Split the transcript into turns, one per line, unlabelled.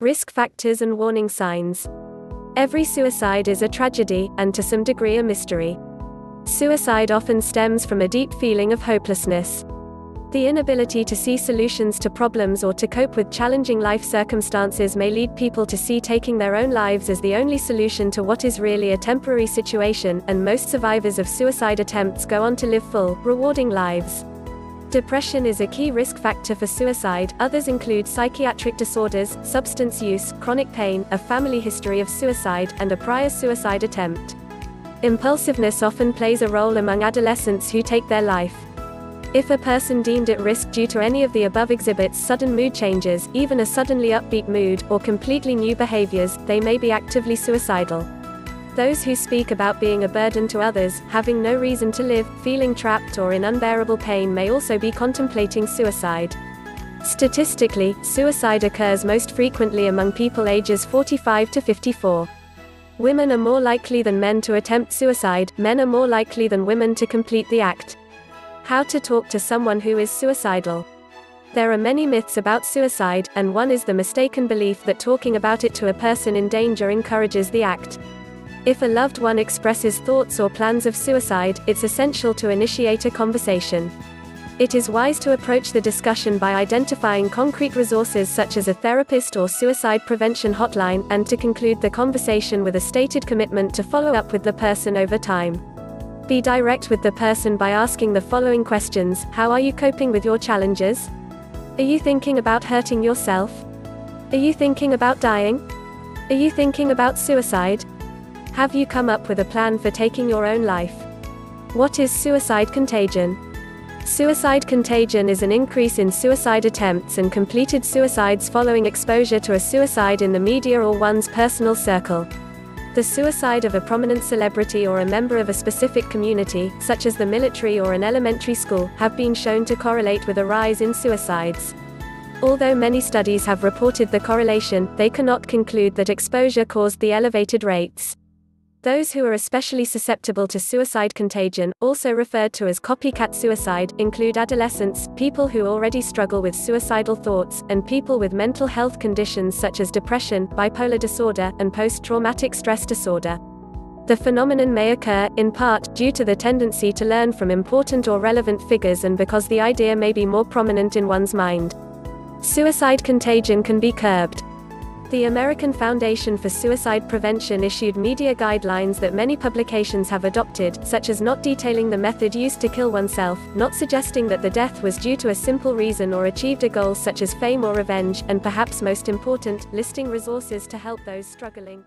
Risk factors and warning signs. Every suicide is a tragedy, and to some degree a mystery. Suicide often stems from a deep feeling of hopelessness. The inability to see solutions to problems or to cope with challenging life circumstances may lead people to see taking their own lives as the only solution to what is really a temporary situation, and most survivors of suicide attempts go on to live full, rewarding lives. Depression is a key risk factor for suicide. Others include psychiatric disorders, substance use, chronic pain, a family history of suicide, and a prior suicide attempt. Impulsiveness often plays a role among adolescents who take their life. If a person deemed at risk due to any of the above exhibits sudden mood changes, even a suddenly upbeat mood, or completely new behaviors, they may be actively suicidal. Those who speak about being a burden to others, having no reason to live, feeling trapped or in unbearable pain may also be contemplating suicide. Statistically, suicide occurs most frequently among people ages 45 to 54. Women are more likely than men to attempt suicide, men are more likely than women to complete the act. How to talk to someone who is suicidal. There are many myths about suicide, and one is the mistaken belief that talking about it to a person in danger encourages the act. If a loved one expresses thoughts or plans of suicide, it's essential to initiate a conversation. It is wise to approach the discussion by identifying concrete resources such as a therapist or suicide prevention hotline, and to conclude the conversation with a stated commitment to follow up with the person over time. Be direct with the person by asking the following questions: how are you coping with your challenges? Are you thinking about hurting yourself? Are you thinking about dying? Are you thinking about suicide? Have you come up with a plan for taking your own life? What is suicide contagion? Suicide contagion is an increase in suicide attempts and completed suicides following exposure to a suicide in the media or one's personal circle. The suicide of a prominent celebrity or a member of a specific community, such as the military or an elementary school, have been shown to correlate with a rise in suicides. Although many studies have reported the correlation, they cannot conclude that exposure caused the elevated rates. Those who are especially susceptible to suicide contagion, also referred to as copycat suicide, include adolescents, people who already struggle with suicidal thoughts, and people with mental health conditions such as depression, bipolar disorder, and post-traumatic stress disorder. The phenomenon may occur, in part, due to the tendency to learn from important or relevant figures and because the idea may be more prominent in one's mind. Suicide contagion can be curbed. The American Foundation for Suicide Prevention issued media guidelines that many publications have adopted, such as not detailing the method used to kill oneself, not suggesting that the death was due to a simple reason or achieved a goal such as fame or revenge, and perhaps most important, listing resources to help those struggling.